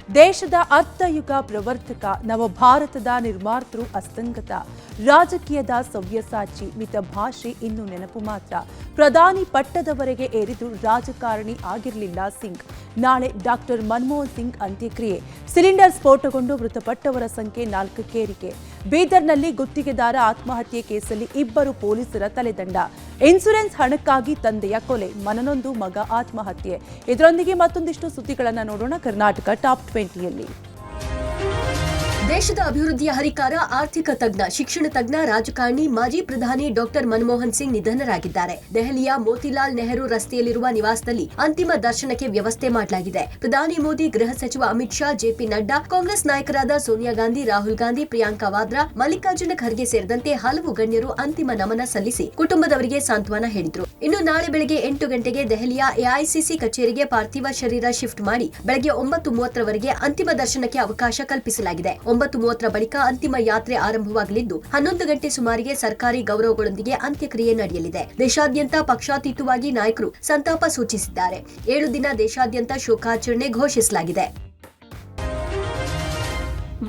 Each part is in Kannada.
ದೇಶದ ಅರ್ಧಯುಗ ಪ್ರವರ್ತಕ, ನವಭಾರತದ ನಿರ್ಮಾತೃ, ಅಸ್ತಂಗತ ರಾಜಕೀಯದ ಸವ್ಯಸಾಚಿ, ಮಿತಭಾಷೆ ಇನ್ನು ನೆನಪು ಮಾತ್ರ. ಪ್ರಧಾನಿ ಪಟ್ಟದವರೆಗೆ ಏರಿದು ರಾಜಕಾರಣಿ ಆಗಿರಲಿಲ್ಲ ಸಿಂಗ್. ನಾಳೆ ಡಾಕ್ಟರ್ ಮನಮೋಹನ್ ಸಿಂಗ್ ಅಂತ್ಯಕ್ರಿಯೆ. ಸಿಲಿಂಡರ್ ಸ್ಫೋಟಗೊಂಡು ಮೃತಪಟ್ಟವರ ಸಂಖ್ಯೆ 4ಕ್ಕೆ ಏರಿಕೆ. ಬೀದರ್ನಲ್ಲಿ ಗುತ್ತಿಗೆದಾರ ಆತ್ಮಹತ್ಯೆ ಕೇಸಲ್ಲಿ 2 ಪೊಲೀಸರ ತಲೆದಂಡ. ಇನ್ಸೂರೆನ್ಸ್ ಹಣಕ್ಕಾಗಿ ತಂದೆಯ ಕೊಲೆ, ಮನನೊಂದು ಮಗ ಆತ್ಮಹತ್ಯೆ. ಇದರೊಂದಿಗೆ ಮತ್ತೊಂದಿಷ್ಟು ಸುದ್ದಿಗಳನ್ನು ನೋಡೋಣ ಕರ್ನಾಟಕ ಟಾಪ್ 20ಯಲ್ಲಿ. ದೇಶದ ಅಭಿವೃದ್ಧಿಯ ಹರಿಕಾರ, ಆರ್ಥಿಕ ತಜ್ಞ, ಶಿಕ್ಷಣ ತಜ್ಞ, ರಾಜಕಾರಣಿ, ಮಾಜಿ ಪ್ರಧಾನಿ ಡಾಕ್ಟರ್ ಮನಮೋಹನ್ ಸಿಂಗ್ ನಿಧನರಾಗಿದ್ದಾರೆ. ದೆಹಲಿಯ ಮೋತಿಲಾಲ್ ನೆಹರು ರಸ್ತೆಯಲ್ಲಿರುವ ನಿವಾಸದಲ್ಲಿ ಅಂತಿಮ ದರ್ಶನಕ್ಕೆ ವ್ಯವಸ್ಥೆ ಮಾಡಲಾಗಿದೆ. ಪ್ರಧಾನಿ ಮೋದಿ, ಗೃಹ ಸಚಿವ ಅಮಿತ್ ಶಾ, ಜೆಪಿ ನಡ್ಡಾ, ಕಾಂಗ್ರೆಸ್ ನಾಯಕರಾದ ಸೋನಿಯಾ ಗಾಂಧಿ, ರಾಹುಲ್ ಗಾಂಧಿ, ಪ್ರಿಯಾಂಕಾ ವಾದ್ರಾ, ಮಲ್ಲಿಕಾರ್ಜುನ ಖರ್ಗೆ ಸೇರಿದಂತೆ ಹಲವು ಗಣ್ಯರು ಅಂತಿಮ ನಮನ ಸಲ್ಲಿಸಿ ಕುಟುಂಬದವರಿಗೆ ಸಾಂತ್ವನ ಹೇಳಿದರು. ಇನ್ನು ನಾಳೆ ಬೆಳಗ್ಗೆ 8 ಗಂಟೆಗೆ ದೆಹಲಿಯ ಎಐಸಿಸಿ ಕಚೇರಿಗೆ ಪಾರ್ಥಿವ ಶರೀರ ಶಿಫ್ಟ್ ಮಾಡಿ ಬೆಳಗ್ಗೆ 9:30ರವರೆಗೆ ಅಂತಿಮ ದರ್ಶನಕ್ಕೆ ಅವಕಾಶ ಕಲ್ಪಿಸಲಾಗಿದೆ. 9:30 ಬಳಿಕ ಅಂತಿಮ ಯಾತ್ರೆ ಆರಂಭವಾಗಲಿದ್ದು 11 ಗಂಟೆ ಸುಮಾರಿಗೆ ಸರ್ಕಾರಿ ಗೌರವಗಳೊಂದಿಗೆ ಅಂತ್ಯಕ್ರಿಯೆ ನಡೆಯಲಿದೆ. ದೇಶಾದ್ಯಂತ ಪಕ್ಷಾತೀತವಾಗಿ ನಾಯಕರು ಸಂತಾಪ ಸೂಚಿಸಿದ್ದಾರೆ. 7 ದಿನ ದೇಶಾದ್ಯಂತ ಶೋಕಾಚರಣೆ ಘೋಷಿಸಲಾಗಿದೆ.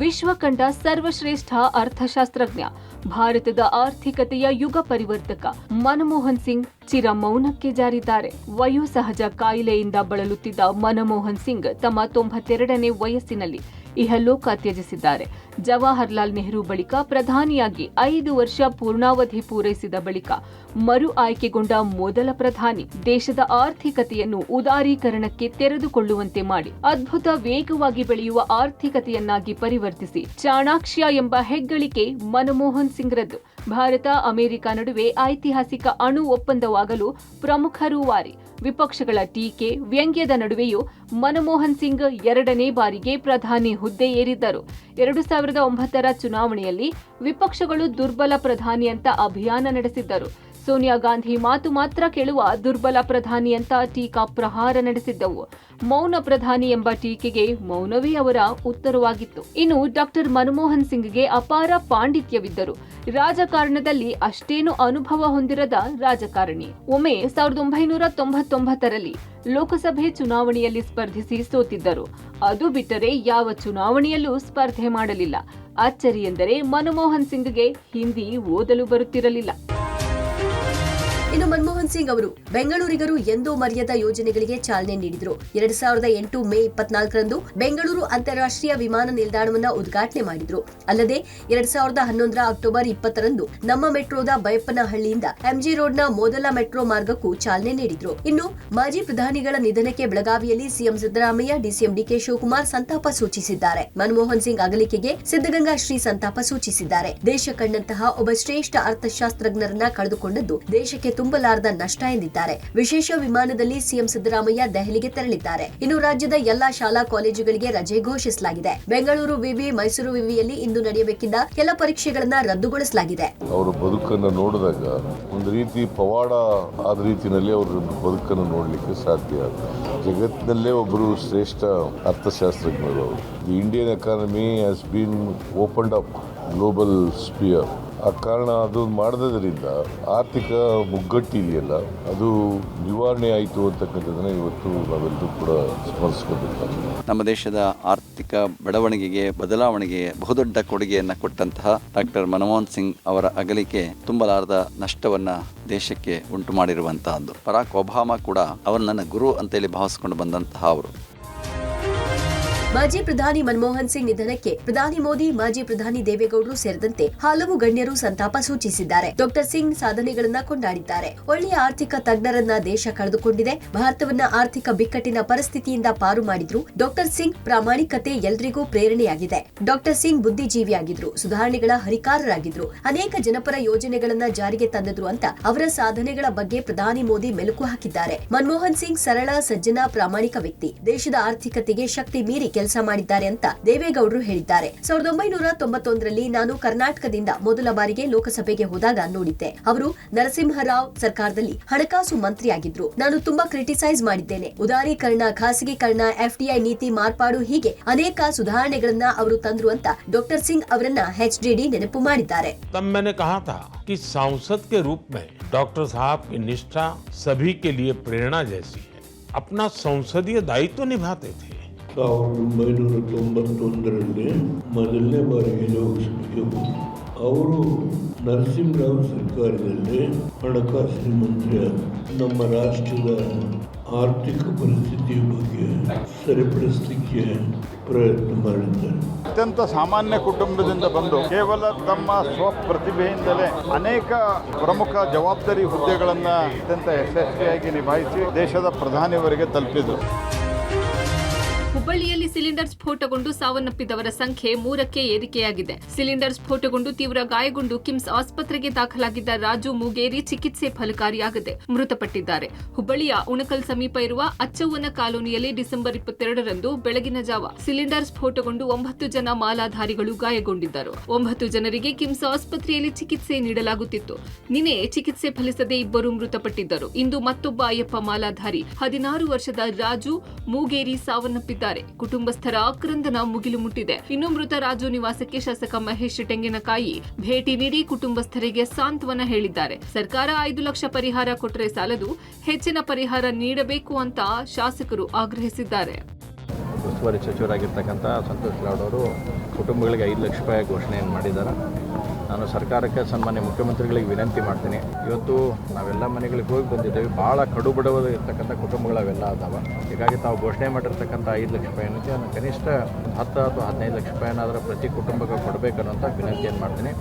ವಿಶ್ವ ಕಂಡ ಸರ್ವಶ್ರೇಷ್ಠ ಅರ್ಥಶಾಸ್ತ್ರಜ್ಞ, ಭಾರತದ ಆರ್ಥಿಕತೆಯ ಯುಗ ಪರಿವರ್ತಕ ಮನಮೋಹನ್ ಸಿಂಗ್ ಚಿರ ಮೌನಕ್ಕೆ ಜಾರಿದ್ದಾರೆ. ವಯೋಸಹಜ ಕಾಯಿಲೆಯಿಂದ ಬಳಲುತ್ತಿದ್ದ ಮನಮೋಹನ್ ಸಿಂಗ್ ತಮ್ಮ 92ನೇ ವಯಸ್ಸಿನಲ್ಲಿ ಇಹಲೋಕ ತ್ಯಜಿಸಿದ್ದಾರೆ. ಜವಾಹರ್ಲಾಲ್ ನೆಹರು ಬಳಿಕ ಪ್ರಧಾನಿಯಾಗಿ 5 ವರ್ಷ ಪೂರ್ಣಾವಧಿ ಪೂರೈಸಿದ ಬಳಿಕ ಮರು ಆಯ್ಕೆಗೊಂಡ ಮೊದಲ ಪ್ರಧಾನಿ. ದೇಶದ ಆರ್ಥಿಕತೆಯನ್ನು ಉದಾರೀಕರಣಕ್ಕೆ ತೆರೆದುಕೊಳ್ಳುವಂತೆ ಮಾಡಿ ಅದ್ಭುತ ವೇಗವಾಗಿ ಬೆಳೆಯುವ ಆರ್ಥಿಕತೆಯನ್ನಾಗಿ ಪರಿವರ್ತಿಸಿ ಚಾಣಾಕ್ಯ ಎಂಬ ಹೆಗ್ಗಳಿಕೆ ಮನಮೋಹನ್ ಸಿಂಗ್ರದ್ದು. ಭಾರತ ಅಮೆರಿಕ ನಡುವೆ ಐತಿಹಾಸಿಕ ಅಣು ಒಪ್ಪಂದವಾಗಲು ಪ್ರಮುಖ ರೂವಾರಿ. ವಿಪಕ್ಷಗಳ ಟೀಕೆ, ವ್ಯಂಗ್ಯದ ನಡುವೆಯೂ ಮನಮೋಹನ್ ಸಿಂಗ್ 2ನೇ ಬಾರಿಗೆ ಪ್ರಧಾನಿ ಹುದ್ದೆ ಏರಿದ್ದರು. 2009ರ ಚುನಾವಣೆಯಲ್ಲಿ ವಿಪಕ್ಷಗಳು ದುರ್ಬಲ ಪ್ರಧಾನಿ ಅಂತ ಅಭಿಯಾನ ನಡೆಸಿದ್ದರು. ಸೋನಿಯಾ ಗಾಂಧಿ ಮಾತು ಮಾತ್ರ ಕೇಳುವ ದುರ್ಬಲ ಪ್ರಧಾನಿ ಅಂತ ಟೀಕಾ ಪ್ರಹಾರ ನಡೆಸಿದ್ದವು. ಮೌನ ಪ್ರಧಾನಿ ಎಂಬ ಟೀಕೆಗೆ ಮೌನವೇ ಅವರ ಉತ್ತರವಾಗಿತ್ತು. ಇನ್ನು ಡಾಕ್ಟರ್ ಮನಮೋಹನ್ ಸಿಂಗ್ಗೆ ಅಪಾರ ಪಾಂಡಿತ್ಯವಿದ್ದರು. ರಾಜಕಾರಣದಲ್ಲಿ ಅಷ್ಟೇನು ಅನುಭವ ಹೊಂದಿರದ ರಾಜಕಾರಣಿ. ಒಮ್ಮೆ 1999ರಲ್ಲಿ ಲೋಕಸಭೆ ಚುನಾವಣೆಯಲ್ಲಿ ಸ್ಪರ್ಧಿಸಿ ಸೋತಿದ್ದರು. ಅದು ಬಿಟ್ಟರೆ ಯಾವ ಚುನಾವಣೆಯಲ್ಲೂ ಸ್ಪರ್ಧೆ ಮಾಡಲಿಲ್ಲ. ಅಚ್ಚರಿ ಎಂದರೆ ಮನಮೋಹನ್ ಸಿಂಗ್ಗೆ ಹಿಂದಿ ಓದಲು ಬರುತ್ತಿರಲಿಲ್ಲ. ಇನ್ನು ಮನಮೋಹನ್ ಸಿಂಗ್ ಅವರು ಬೆಂಗಳೂರಿಗರು ಎಂದೂ ಮರೆಯದ ಯೋಜನೆಗಳಿಗೆ ಚಾಲನೆ ನೀಡಿದರು. 2008 ಮೇ 24ರಂದು ಬೆಂಗಳೂರು ಅಂತಾರಾಷ್ಟ್ರೀಯ ವಿಮಾನ ನಿಲ್ದಾಣವನ್ನು ಉದ್ಘಾಟನೆ ಮಾಡಿದ್ರು. ಅಲ್ಲದೆ 2011ರ ಅಕ್ಟೋಬರ್ 20ರಂದು ನಮ್ಮ ಮೆಟ್ರೋದ ಬೈಯಪ್ಪನಹಳ್ಳಿಯಿಂದ ಎಂಜಿ ರೋಡ್ನ ಮೊದಲ ಮೆಟ್ರೋ ಮಾರ್ಗಕ್ಕೂ ಚಾಲನೆ ನೀಡಿದ್ರು. ಇನ್ನು ಮಾಜಿ ಪ್ರಧಾನಿಗಳ ನಿಧನಕ್ಕೆ ಬೆಳಗಾವಿಯಲ್ಲಿ ಸಿಎಂ ಸಿದ್ದರಾಮಯ್ಯ, ಡಿಸಿಎಂ ಡಿಕೆ ಶಿವಕುಮಾರ್ ಸಂತಾಪ ಸೂಚಿಸಿದ್ದಾರೆ. ಮನಮೋಹನ್ ಸಿಂಗ್ ಅಗಲಿಕೆಗೆ ಸಿದ್ದಗಂಗಾ ಶ್ರೀ ಸಂತಾಪ ಸೂಚಿಸಿದ್ದಾರೆ. ದೇಶ ಕಂಡಂತಹ ಒಬ್ಬ ಶ್ರೇಷ್ಠ ಅರ್ಥಶಾಸ್ತ್ರಜ್ಞರನ್ನ ಕಳೆದುಕೊಂಡದ್ದು ದೇಶಕ್ಕೆ ತುಂಬಲಾರದ ನಷ್ಟ ಎಂದಿದ್ದಾರೆ. ವಿಶೇಷ ವಿಮಾನದಲ್ಲಿ ಸಿಎಂ ಸಿದ್ದರಾಮಯ್ಯ ದೆಹಲಿಗೆ ತೆರಳಿದ್ದಾರೆ. ಇನ್ನು ರಾಜ್ಯದ ಎಲ್ಲಾ ಶಾಲಾ ಕಾಲೇಜುಗಳಿಗೆ ರಜೆ ಘೋಷಿಸಲಾಗಿದೆ. ಬೆಂಗಳೂರು ವಿವಿ, ಮೈಸೂರು ವಿವಿಯಲ್ಲಿ ಇಂದು ನಡೆಯಬೇಕಿದ್ದ ಕೆಲ ಪರೀಕ್ಷೆಗಳನ್ನ ರದ್ದುಗೊಳಿಸಲಾಗಿದೆ. ಅವರ ಬದುಕನ್ನು ನೋಡಿದಾಗ ಒಂದು ರೀತಿ ಪವಾಡ ಆದ ರೀತಿಯಲ್ಲಿ ಅವರ ಬದುಕನ್ನು ನೋಡಲಿಕ್ಕೆ ಸಾಧ್ಯ. ಜಗತ್ತಿನಲ್ಲೇ ಒಬ್ಬರು ಶ್ರೇಷ್ಠ ಅರ್ಥಶಾಸ್ತ್ರಜ್ಞರು. The Indian economy has been opened up global sphere. ಆ ಕಾರಣ ಅದು ಮಾಡದ್ರಿಂದ ಆರ್ಥಿಕ ಮುಗ್ಗಟ್ಟಿದೆಯಲ್ಲ ಅದು ನಿವಾರಣೆ ಆಯಿತು ಅಂತಕ್ಕಂಥದ್ದನ್ನ ಇವತ್ತು ನಾವೆಲ್ಲರೂ ಕೂಡ ಸ್ಮರಿಸ್ಕೋಬೇಕಾಗಿದೆ. ನಮ್ಮ ದೇಶದ ಆರ್ಥಿಕ ಬೆಳವಣಿಗೆಗೆ, ಬದಲಾವಣೆಗೆ ಬಹುದೊಡ್ಡ ಕೊಡುಗೆಯನ್ನು ಕೊಟ್ಟಂತಹ ಡಾಕ್ಟರ್ ಮನಮೋಹನ್ ಸಿಂಗ್ ಅವರ ಅಗಲಿಕೆ ತುಂಬಲಾರದ ನಷ್ಟವನ್ನ ದೇಶಕ್ಕೆ ಉಂಟು ಮಾಡಿರುವಂತಹದ್ದು. ಬರಾಕ್ ಒಬಾಮಾ ಕೂಡ ಅವರು ನನ್ನ ಗುರು ಅಂತೇಳಿ ಭಾವಿಸಿಕೊಂಡು ಬಂದಂತಹ ಅವರು. ಮಾಜಿ ಪ್ರಧಾನಿ ಮನಮೋಹನ್ ಸಿಂಗ್ ನಿಧನಕ್ಕೆ ಪ್ರಧಾನಿ ಮೋದಿ, ಮಾಜಿ ಪ್ರಧಾನಿ ದೇವೇಗೌಡರು ಸೇರಿದಂತೆ ಹಲವು ಗಣ್ಯರು ಸಂತಾಪ ಸೂಚಿಸಿದ್ದಾರೆ. ಡಾಕ್ಟರ್ ಸಿಂಗ್ ಸಾಧನೆಗಳನ್ನ ಕೊಂಡಾಡಿದ್ದಾರೆ. ಒಳ್ಳೆಯ ಆರ್ಥಿಕ ತಜ್ಞರನ್ನ ದೇಶ ಕಳೆದುಕೊಂಡಿದೆ. ಭಾರತವನ್ನ ಆರ್ಥಿಕ ಬಿಕ್ಕಟ್ಟಿನ ಪರಿಸ್ಥಿತಿಯಿಂದ ಪಾರು ಮಾಡಿದ್ರು. ಡಾಕ್ಟರ್ ಸಿಂಗ್ ಪ್ರಾಮಾಣಿಕತೆ ಎಲ್ರಿಗೂ ಪ್ರೇರಣೆಯಾಗಿದೆ. ಡಾಕ್ಟರ್ ಸಿಂಗ್ ಬುದ್ಧಿಜೀವಿಯಾಗಿದ್ರು, ಸುಧಾರಣೆಗಳ ಹರಿಕಾರರಾಗಿದ್ರು, ಅನೇಕ ಜನಪರ ಯೋಜನೆಗಳನ್ನ ಜಾರಿಗೆ ತಂದಿದ್ರು ಅಂತ ಅವರ ಸಾಧನೆಗಳ ಬಗ್ಗೆ ಪ್ರಧಾನಿ ಮೋದಿ ಮೆಲುಕು ಹಾಕಿದ್ದಾರೆ. ಮನಮೋಹನ್ ಸಿಂಗ್ ಸರಳ, ಸಜ್ಜನ, ಪ್ರಾಮಾಣಿಕ ವ್ಯಕ್ತಿ. ದೇಶದ ಆರ್ಥಿಕತೆಗೆ ಶಕ್ತಿ ಮೀರಿ ಕೆಲಸ ಮಾಡಿದ್ದಾರೆ ಅಂತ ದೇವೇಗೌಡರು ಹೇಳಿದ್ದಾರೆ. 1991ರಲ್ಲಿ ನಾನು ಕರ್ನಾಟಕದಿಂದ ಮೊದಲ ಬಾರಿಗೆ ಲೋಕಸಭೆಗೆ ಹೋದಾಗ ನೋಡಿದ್ದೆ. ಅವರು ನರಸಿಂಹರಾವ್ ಸರ್ಕಾರದಲ್ಲಿ ಹಣಕಾಸು ಮಂತ್ರಿಯಾಗಿದ್ರು. ನಾನು ತುಂಬಾ ಕ್ರಿಟಿಸೈಸ್ ಮಾಡಿದ್ದೇನೆ. ಉದಾರೀಕರಣ, ಖಾಸಗೀಕರಣ, ಎಫ್ಡಿಐ ನೀತಿ ಮಾರ್ಪಾಡು, ಹೀಗೆ ಅನೇಕ ಸುಧಾರಣೆಗಳನ್ನ ಅವರು ತಂದ್ರು ಅಂತ ಡಾಕ್ಟರ್ ಸಿಂಗ್ ಅವರನ್ನ ಎಚ್ಡಿಡಿ ನೆನಪು ಮಾಡಿದ್ದಾರೆ. तब मैंने कहा था कि सांसद के रूप में डॉक्टर साहब की निष्ठा सभी के लिए प्रेरणा जैसी है. अपना संसदीय दायित्व निभाते थे. 1991ರಲ್ಲಿ ಮೊದಲನೇ ಬಾರಿಗೆ ಲೋಕಸಭೆಗೆ ಬಂದರು. ಅವರು ನರಸಿಂಹರಾವ್ ಸರ್ಕಾರದಲ್ಲಿ ಹಣಕಾಸಿನ ಮಂತ್ರಿ. ನಮ್ಮ ರಾಷ್ಟ್ರದ ಆರ್ಥಿಕ ಪರಿಸ್ಥಿತಿಯ ಬಗ್ಗೆ ಸರಿಪಡಿಸಲಿಕ್ಕೆ ಪ್ರಯತ್ನ ಮಾಡಿದ್ದಾರೆ. ಅತ್ಯಂತ ಸಾಮಾನ್ಯ ಕುಟುಂಬದಿಂದ ಬಂದು ಕೇವಲ ತಮ್ಮ ಸ್ವಪ್ರತಿಭೆಯಿಂದಲೇ ಅನೇಕ ಪ್ರಮುಖ ಜವಾಬ್ದಾರಿ ಹುದ್ದೆಗಳನ್ನು ಅತ್ಯಂತ ಯಶಸ್ವಿಯಾಗಿ ನಿಭಾಯಿಸಿ ದೇಶದ ಪ್ರಧಾನಿಯವರಿಗೆ ತಲುಪಿದರು. ಹುಬ್ಬಳ್ಳಿಯಲ್ಲಿ ಸಿಲಿಂಡರ್ ಸ್ಫೋಟಗೊಂಡು ಸಾವನ್ನಪ್ಪಿದವರ ಸಂಖ್ಯೆ 3ಕ್ಕೆ ಏರಿಕೆಯಾಗಿದೆ. ಸಿಲಿಂಡರ್ ಸ್ಫೋಟಗೊಂಡು ತೀವ್ರ ಗಾಯಗೊಂಡು ಕಿಮ್ಸ್ ಆಸ್ಪತ್ರೆಗೆ ದಾಖಲಾಗಿದ್ದ ರಾಜು ಮೂಗೇರಿ ಚಿಕಿತ್ಸೆ ಫಲಕಾರಿಯಾಗದೆ ಮೃತಪಟ್ಟಿದ್ದಾರೆ. ಹುಬ್ಬಳ್ಳಿಯ ಉಣಕಲ್ ಸಮೀಪ ಇರುವ ಅಚ್ಚವ್ವನ ಕಾಲೋನಿಯಲ್ಲಿ ಡಿಸೆಂಬರ್ 22ರಂದು ಬೆಳಗಿನ ಜಾವ ಸಿಲಿಂಡರ್ ಸ್ಫೋಟಗೊಂಡು 9 ಜನ ಮಾಲಾಧಾರಿಗಳು ಗಾಯಗೊಂಡಿದ್ದರು. 9 ಜನರಿಗೆ ಕಿಮ್ಸ್ ಆಸ್ಪತ್ರೆಯಲ್ಲಿ ಚಿಕಿತ್ಸೆ ನೀಡಲಾಗುತ್ತಿತ್ತು. ನಿನ್ನೆ ಚಿಕಿತ್ಸೆ ಫಲಿಸದೆ 2 ಮೃತಪಟ್ಟಿದ್ದರು. ಇಂದು ಮತ್ತೊಬ್ಬ ಅಯ್ಯಪ್ಪ ಮಾಲಾಧಾರಿ 16 ವರ್ಷದ ರಾಜು ಮೂಗೇರಿ ಸಾವನ್ನಪ್ಪಿದ್ದಾರೆ. ಕುಟುಂಬಸ್ಥರ ಆಕ್ರಂದನ ಮುಗಿಲು ಮುಟ್ಟಿದೆ. ಇನ್ನು ಮೃತ ರಾಜು ನಿವಾಸಕ್ಕೆ ಶಾಸಕ ಮಹೇಶ್ ತೆಂಗಿನಕಾಯಿ ಭೇಟಿ ನೀಡಿ ಕುಟುಂಬಸ್ಥರಿಗೆ ಸಾಂತ್ವನ ಹೇಳಿದ್ದಾರೆ. ಸರ್ಕಾರ 5 ಲಕ್ಷ ಪರಿಹಾರ ಕೊಟ್ಟರೆ ಸಾಲದು, ಹೆಚ್ಚಿನ ಪರಿಹಾರ ನೀಡಬೇಕು ಅಂತ ಶಾಸಕರು ಆಗ್ರಹಿಸಿದ್ದಾರೆ. ಉಸ್ತುವಾರಿ ಸಚಿವರಾಗಿರ್ತಕ್ಕಂಥ ಸಂತೋಷ್ ಲಾಡ್ ಅವರು ಕುಟುಂಬಗಳಿಗೆ 5 ಲಕ್ಷ ರೂಪಾಯಿ ಘೋಷಣೆಯನ್ನು ಮಾಡಿದ್ದಾರೆ. ನಾನು ಸರ್ಕಾರಕ್ಕೆ ಸನ್ಮಾನ್ಯ ಮುಖ್ಯಮಂತ್ರಿಗಳಿಗೆ ವಿನಂತಿ ಮಾಡ್ತೀನಿ. ಇವತ್ತು ನಾವೆಲ್ಲ ಮನೆಗಳಿಗೆ ಹೋಗಿ ಬಂದಿದ್ದೇವೆ. ಭಾಳ ಕಡುಬಡವಾದ ಇರ್ತಕ್ಕಂಥ ಕುಟುಂಬಗಳು ಅವೆಲ್ಲ ಅದಾವೆ. ಹೀಗಾಗಿ ತಾವು ಘೋಷಣೆ ಮಾಡಿರ್ತಕ್ಕಂಥ 5 ಲಕ್ಷ ರೂಪಾಯಿ ಏನೈತಿ ಅದನ್ನು ಕನಿಷ್ಠ 10 ಅಥವಾ 15 ಲಕ್ಷ ರೂಪಾಯಿನಾದರೂ ಪ್ರತಿ ಕುಟುಂಬಕ್ಕೆ ಕೊಡಬೇಕನ್ನುವಂಥ ವಿನಂತಿಯನ್ನು ಮಾಡ್ತೀನಿ.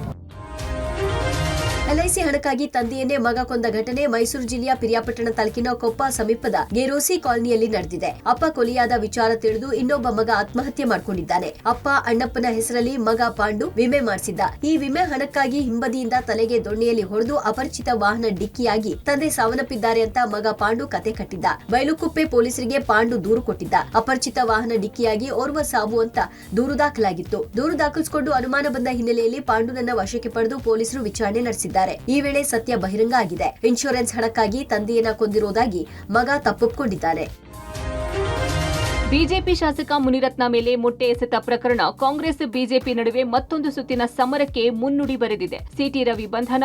ಎಲ್ಐಸಿ ಹಣಕ್ಕಾಗಿ ತಂದೆಯನ್ನೇ ಮಗ ಕೊಂದ ಘಟನೆ ಮೈಸೂರು ಜಿಲ್ಲೆಯ ಪಿರಿಯಾಪಟ್ಟಣ ತಾಲೂಕಿನ ಕೊಪ್ಪ ಸಮೀಪದ ಗೆರೋಸಿ ಕಾಲನಿಯಲ್ಲಿ ನಡೆದಿದೆ. ಅಪ್ಪ ಕೊಲೆಯಾದ ವಿಚಾರ ತಿಳಿದು ಇನ್ನೊಬ್ಬ ಮಗ ಆತ್ಮಹತ್ಯೆ ಮಾಡಿಕೊಂಡಿದ್ದಾನೆ. ಅಪ್ಪ ಅಣ್ಣಪ್ಪನ ಹೆಸರಲ್ಲಿ ಮಗ ಪಾಂಡು ವಿಮೆ ಮಾಡಿಸಿದ್ದ. ಈ ವಿಮೆ ಹಣಕ್ಕಾಗಿ ಹಿಂಬದಿಯಿಂದ ತಲೆಗೆ ದೊಣ್ಣೆಯಲ್ಲಿ ಹೊಡೆದು ಅಪರಿಚಿತ ವಾಹನ ಡಿಕ್ಕಿಯಾಗಿ ತಂದೆ ಸಾವನ್ನಪ್ಪಿದ್ದಾರೆ ಅಂತ ಮಗ ಪಾಂಡು ಕತೆ ಕಟ್ಟಿದ್ದ. ಬೈಲುಕುಪ್ಪೆ ಪೊಲೀಸರಿಗೆ ಪಾಂಡು ದೂರು ಕೊಟ್ಟಿದ್ದ. ಅಪರಿಚಿತ ವಾಹನ ಡಿಕ್ಕಿಯಾಗಿ ಓರ್ವ ಸಾವು ಅಂತ ದೂರು ದಾಖಲಾಗಿತ್ತು. ದೂರು ದಾಖಲಿಸಿಕೊಂಡು ಅನುಮಾನ ಬಂದ ಹಿನ್ನೆಲೆಯಲ್ಲಿ ಪಾಂಡುನನ್ನ ವಶಕ್ಕೆ ಪಡೆದು ಪೊಲೀಸರು ವಿಚಾರಣೆ ನಡೆಸಿದ್ದಾರೆ. ಈ ವೇಳೆ ಸತ್ಯ ಬಹಿರಂಗ ಆಗಿದೆ. ಇನ್ಶೂರೆನ್ಸ್ ಹಣಕ್ಕಾಗಿ ತಂದೆಯನ್ನ ಕೊಂದಿರುವುದಾಗಿ ಮಗ ತಪ್ಪೊಪ್ಪಿಕೊಂಡಿದ್ದಾನೆ. ಬಿಜೆಪಿ ಶಾಸಕ ಮುನಿರತ್ನ ಮೇಲೆ ಮೊಟ್ಟೆ ಎಸೆತ ಪ್ರಕರಣ ಕಾಂಗ್ರೆಸ್ ಬಿಜೆಪಿ ನಡುವೆ ಮತ್ತೊಂದು ಸುತ್ತಿನ ಸಮರಕ್ಕೆ ಮುನ್ನುಡಿ ಬರೆದಿದೆ. ಸಿಟಿ ರವಿ ಬಂಧನ,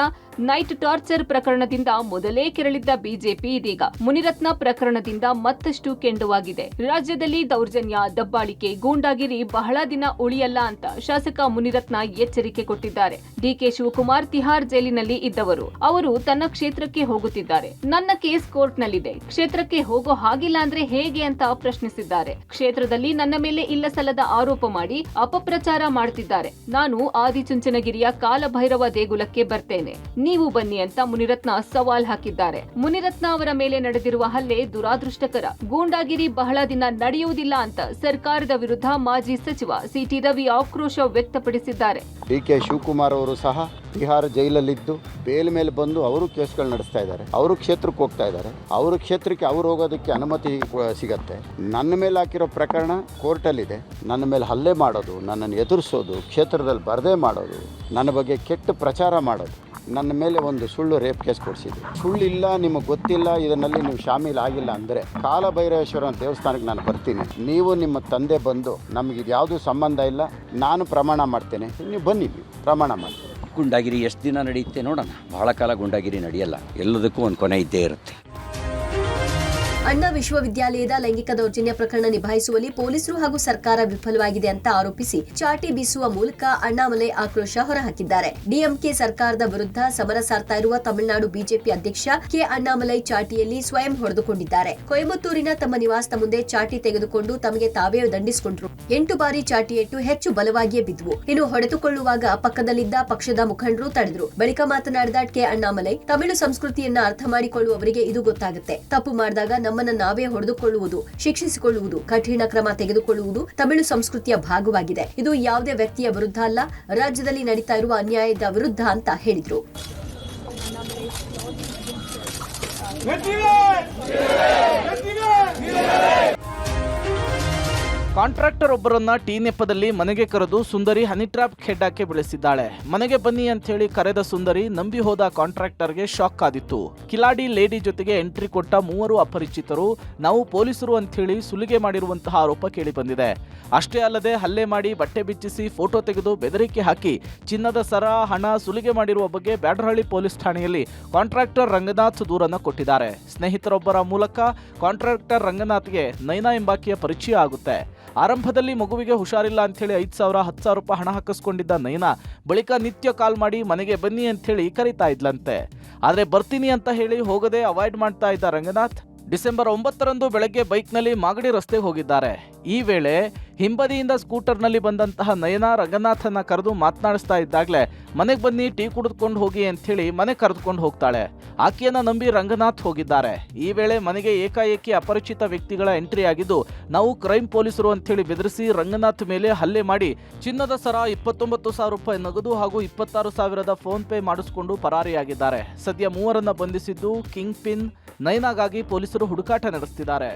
ನೈಟ್ ಟಾರ್ಚರ್ ಪ್ರಕರಣದಿಂದ ಮೊದಲೇ ಕೆರಳಿದ್ದ ಬಿಜೆಪಿ ಇದೀಗ ಮುನಿರತ್ನ ಪ್ರಕರಣದಿಂದ ಮತ್ತಷ್ಟು ಕೆಂಡುವಾಗಿದೆ. ರಾಜ್ಯದಲ್ಲಿ ದೌರ್ಜನ್ಯ, ದಬ್ಬಾಳಿಕೆ, ಗೂಂಡಾಗಿರಿ ಬಹಳ ದಿನ ಉಳಿಯಲ್ಲ ಅಂತ ಶಾಸಕ ಮುನಿರತ್ನ ಎಚ್ಚರಿಕೆ ಕೊಟ್ಟಿದ್ದಾರೆ. ಡಿಕೆ ಶಿವಕುಮಾರ್ ತಿಹಾರ್ ಜೈಲಿನಲ್ಲಿ ಇದ್ದವರು. ಅವರು ತನ್ನ ಕ್ಷೇತ್ರಕ್ಕೆ ಹೋಗುತ್ತಿದ್ದಾರೆ. ನನ್ನ ಕೇಸ್ ಕೋರ್ಟ್ನಲ್ಲಿದೆ, ಕ್ಷೇತ್ರಕ್ಕೆ ಹೋಗೋ ಹಾಗಿಲ್ಲ ಅಂದ್ರೆ ಹೇಗೆ ಅಂತ ಪ್ರಶ್ನಿಸಿದ್ದಾರೆ. ಕ್ಷೇತ್ರದಲ್ಲಿ ನನ್ನ ಮೇಲೆ ಇಲ್ಲಸಲ್ಲದ ಆರೋಪ ಮಾಡಿ ಅಪಪ್ರಚಾರ ಮಾಡ್ತಿದ್ದಾರೆ. ನಾನು ಆದಿಚುಂಚನಗಿರಿಯ ಕಾಲಭೈರವ ದೇಗುಲಕ್ಕೆ ಬರ್ತೇನೆ, ನೀವು ಬನ್ನಿ ಅಂತ ಮುನಿರತ್ನ ಸವಾಲ್ ಹಾಕಿದ್ದಾರೆ. ಮುನಿರತ್ನ ಅವರ ಮೇಲೆ ನಡೆದಿರುವ ಹಲ್ಲೆ ದುರಾದೃಷ್ಟಕರ. ಗೂಂಡಾಗಿರಿ ಬಹಳ ದಿನ ನಡೆಯುವುದಿಲ್ಲ ಅಂತ ಸರ್ಕಾರದ ವಿರುದ್ಧ ಮಾಜಿ ಸಚಿವ ಸಿಟಿ ರವಿ ಆಕ್ರೋಶ ವ್ಯಕ್ತಪಡಿಸಿದ್ದಾರೆ. ಡಿಕೆ ಶಿವಕುಮಾರ್ ಅವರು ಸಹ ತಿಹಾರ್ ಜೈಲಲ್ಲಿದ್ದು ಬೇಲ್ ಮೇಲೆ ಬಂದು ಅವರು ಕೇಸ್ಗಳು ನಡೆಸ್ತಾ ಇದ್ದಾರೆ. ಅವರು ಕ್ಷೇತ್ರಕ್ಕೆ ಹೋಗ್ತಾ ಇದ್ದಾರೆ. ಅವ್ರ ಕ್ಷೇತ್ರಕ್ಕೆ ಅವ್ರು ಹೋಗೋದಕ್ಕೆ ಅನುಮತಿ ಸಿಗತ್ತೆ. ನನ್ನ ಮೇಲೆ ಹಾಕಿರೋ ಪ್ರಕರಣ ಕೋರ್ಟಲ್ಲಿದೆ. ನನ್ನ ಮೇಲೆ ಹಲ್ಲೆ ಮಾಡೋದು, ನನ್ನನ್ನು ಎದುರಿಸೋದು, ಕ್ಷೇತ್ರದಲ್ಲಿ ಬರದೇ ಮಾಡೋದು, ನನ್ನ ಬಗ್ಗೆ ಕೆಟ್ಟ ಪ್ರಚಾರ ಮಾಡೋದು, ನನ್ನ ಮೇಲೆ ಒಂದು ಸುಳ್ಳು ರೇಪ್ ಕೇಸ್ ಕೊಡಿಸಿದ್ರು. ಸುಳ್ಳಿಲ್ಲ, ನಿಮಗೆ ಗೊತ್ತಿಲ್ಲ, ಇದರಲ್ಲಿ ನೀವು ಶಾಮೀಲ್ ಆಗಿಲ್ಲ ಅಂದರೆ ಕಾಲಭೈರವೇಶ್ವರ ದೇವಸ್ಥಾನಕ್ಕೆ ನಾನು ಬರ್ತೀನಿ. ನೀವು ನಿಮ್ಮ ತಂದೆ ಬಂದು ನಮಗೆ ಯಾವುದೂ ಸಂಬಂಧ ಇಲ್ಲ, ನಾನು ಪ್ರಮಾಣ ಮಾಡ್ತೇನೆ, ನೀವು ಬನ್ನಿ, ನೀವು ಪ್ರಮಾಣ ಮಾಡ್ತೇನೆ. ಗುಂಡಾಗಿರಿ ಎಷ್ಟು ದಿನ ನಡೆಯುತ್ತೆ ನೋಡೋಣ. ಬಹಳ ಕಾಲ ಗುಂಡಾಗಿರಿ ನಡೆಯಲ್ಲ, ಎಲ್ಲದಕ್ಕೂ ಒಂದು ಕೊನೆ ಇದ್ದೇ ಇರುತ್ತೆ. ಅಣ್ಣಾ ವಿಶ್ವವಿದ್ಯಾಲಯದ ಲೈಂಗಿಕ ದೌರ್ಜನ್ಯ ಪ್ರಕರಣ ನಿಭಾಯಿಸುವಲ್ಲಿ ಪೊಲೀಸರು ಹಾಗೂ ಸರ್ಕಾರ ವಿಫಲವಾಗಿದೆ ಅಂತ ಆರೋಪಿಸಿ ಚಾಟಿ ಬೀಸುವ ಮೂಲಕ ಅಣ್ಣಾಮಲೈ ಆಕ್ರೋಶ ಹೊರಹಾಕಿದ್ದಾರೆ. ಡಿಎಂಕೆ ಸರ್ಕಾರದ ವಿರುದ್ಧ ಸಮರ ಸಾರ್ತಾ ಇರುವ ತಮಿಳುನಾಡು ಬಿಜೆಪಿ ಅಧ್ಯಕ್ಷ ಕೆ ಅಣ್ಣಾಮಲೈ ಚಾಟಿಯಲ್ಲಿ ಸ್ವಯಂ ಹೊಡೆದುಕೊಂಡಿದ್ದಾರೆ. ಕೊಯಮತ್ತೂರಿನ ತಮ್ಮ ನಿವಾಸದ ಮುಂದೆ ಚಾಟಿ ತೆಗೆದುಕೊಂಡು ತಮಗೆ ತಾವೇ ದಂಡಿಸಿಕೊಂಡ್ರು. 8 ಬಾರಿ ಚಾಟಿಯೇಟು ಹೆಚ್ಚು ಬಲವಾಗಿಯೇ ಬಿದ್ದುವು. ಇನ್ನು ಹೊಡೆದುಕೊಳ್ಳುವಾಗ ಪಕ್ಕದಲ್ಲಿದ್ದ ಪಕ್ಷದ ಮುಖಂಡರು ತಡೆದ್ರು. ಬಳಿಕ ಮಾತನಾಡಿದ ಕೆ ಅಣ್ಣಾಮಲೈ, ತಮಿಳು ಸಂಸ್ಕೃತಿಯನ್ನ ಅರ್ಥ ಮಾಡಿಕೊಳ್ಳುವವರಿಗೆ ಇದು ಗೊತ್ತಾಗುತ್ತೆ. ತಪ್ಪು ಮಾಡಿದಾಗ ನಮ್ಮನ್ನ ನಾವೇ ಹೊಡೆದುಕೊಳ್ಳುವುದು, ಶಿಕ್ಷಿಸಿಕೊಳ್ಳುವುದು, ಕಠಿಣ ಕ್ರಮ ತೆಗೆದುಕೊಳ್ಳುವುದು ತಮಿಳು ಸಂಸ್ಕೃತಿಯ ಭಾಗವಾಗಿದೆ. ಇದು ಯಾವುದೇ ವ್ಯಕ್ತಿಯ ವಿರುದ್ಧ ಅಲ್ಲ, ರಾಜ್ಯದಲ್ಲಿ ನಡೀತಾ ಇರುವ ಅನ್ಯಾಯದ ವಿರುದ್ಧ ಅಂತ ಹೇಳಿದ್ರು. ಕಾಂಟ್ರಾಕ್ಟರ್ ಒಬ್ಬರನ್ನ ಟೀ ನೆಪದಲ್ಲಿ ಮನೆಗೆ ಕರೆದು ಸುಂದರಿ ಹನಿ ಟ್ರ್ಯಾಪ್ ಖೆಡ್ಡಾಕ್ಕೆ ಬೆಳೆಸಿದ್ದಾಳೆ. ಮನೆಗೆ ಬನ್ನಿ ಅಂತ ಹೇಳಿ ಕರೆದ ಸುಂದರಿ ನಂಬಿ ಹೋದ ಕಾಂಟ್ರಾಕ್ಟರ್ಗೆ ಶಾಕ್ ಆದಿತ್ತು. ಕಿಲಾಡಿ ಲೇಡಿ ಜೊತೆಗೆ ಎಂಟ್ರಿ ಕೊಟ್ಟ 3 ಅಪರಿಚಿತರು ನಾವು ಪೊಲೀಸರು ಅಂತ ಹೇಳಿ ಸುಲಿಗೆ ಮಾಡಿರುವಂತಹ ಆರೋಪ ಕೇಳಿ ಬಂದಿದೆ. ಅಷ್ಟೇ ಅಲ್ಲದೆ ಹಲ್ಲೆ ಮಾಡಿ ಬಟ್ಟೆ ಬಿಚ್ಚಿಸಿ ಫೋಟೋ ತೆಗೆದು ಬೆದರಿಕೆ ಹಾಕಿ ಚಿನ್ನದ ಸರ, ಹಣ ಸುಲಿಗೆ ಮಾಡಿರುವ ಬಗ್ಗೆ ಬ್ಯಾಡರಹಳ್ಳಿ ಪೊಲೀಸ್ ಠಾಣೆಯಲ್ಲಿ ಕಾಂಟ್ರಾಕ್ಟರ್ ರಂಗನಾಥ್ ದೂರನ್ನ ಕೊಟ್ಟಿದ್ದಾರೆ. ಸ್ನೇಹಿತರೊಬ್ಬರ ಮೂಲಕ ಕಾಂಟ್ರಾಕ್ಟರ್ ರಂಗನಾಥ್ಗೆ ನೈನಾ ಎಂಬಾಕೆಯ ಪರಿಚಯ ಆಗುತ್ತೆ. ಆರಂಭದಲ್ಲಿ ಮಗುವಿಗೆ ಹುಷಾರಿಲ್ಲ ಅಂತೇಳಿ 5,000 10,000 ರೂಪಾಯಿ ಹಣ ಹಾಕಿಸ್ಕೊಂಡಿದ್ದ ನಯನಾ ಬಳಿಕ ನಿತ್ಯ ಕಾಲ್ ಮಾಡಿ ಮನೆಗೆ ಬನ್ನಿ ಅಂತೇಳಿ ಕರೀತಾ ಇದ್ಲಂತೆ. ಆದ್ರೆ ಬರ್ತೀನಿ ಅಂತ ಹೇಳಿ ಹೋಗದೆ ಅವಾಯ್ಡ್ ಮಾಡ್ತಾ ಇದ್ದ ರಂಗನಾಥ್ ಡಿಸೆಂಬರ್ 9ರಂದು ಬೆಳಗ್ಗೆ ಬೈಕ್ನಲ್ಲಿ ಮಾಗಡಿ ರಸ್ತೆಗೆ ಹೋಗಿದ್ದಾರೆ. ಈ ವೇಳೆ ಹಿಂಬದಿಯಿಂದ ಸ್ಕೂಟರ್ನಲ್ಲಿ ಬಂದಂತಹ ನಯನಾ ರಂಗನಾಥನ್ನ ಕರೆದು ಮಾತನಾಡಿಸ್ತಾ ಇದ್ದಾಗಲೇ ಮನೆಗೆ ಬನ್ನಿ ಟೀ ಕುಡಿದುಕೊಂಡು ಹೋಗಿ ಅಂಥೇಳಿ ಮನೆ ಕರೆದುಕೊಂಡು ಹೋಗ್ತಾಳೆ. ಆಕೆಯನ್ನ ನಂಬಿ ರಂಗನಾಥ್ ಹೋಗಿದ್ದಾರೆ. ಈ ವೇಳೆ ಮನೆಗೆ ಏಕಾಏಕಿ ಅಪರಿಚಿತ ವ್ಯಕ್ತಿಗಳ ಎಂಟ್ರಿ ಆಗಿದ್ದು ನಾವು ಕ್ರೈಮ್ ಪೊಲೀಸರು ಅಂತೇಳಿ ಬೆದರಿಸಿ ರಂಗನಾಥ್ ಮೇಲೆ ಹಲ್ಲೆ ಮಾಡಿ ಚಿನ್ನದ ಸರ 29,000 ರೂಪಾಯಿ ನಗದು ಹಾಗೂ 26,000ದ ಫೋನ್ ಪೇ ಮಾಡಿಸಿಕೊಂಡು ಪರಾರಿಯಾಗಿದ್ದಾರೆ. ಸದ್ಯ ಮೂವರನ್ನ ಬಂಧಿಸಿದ್ದು ಕಿಂಗ್ ಪಿನ್ ನಯನಾಗಾಗಿ ಪೊಲೀಸರು ಹುಡುಕಾಟ ನಡೆಸುತ್ತಿದ್ದಾರೆ.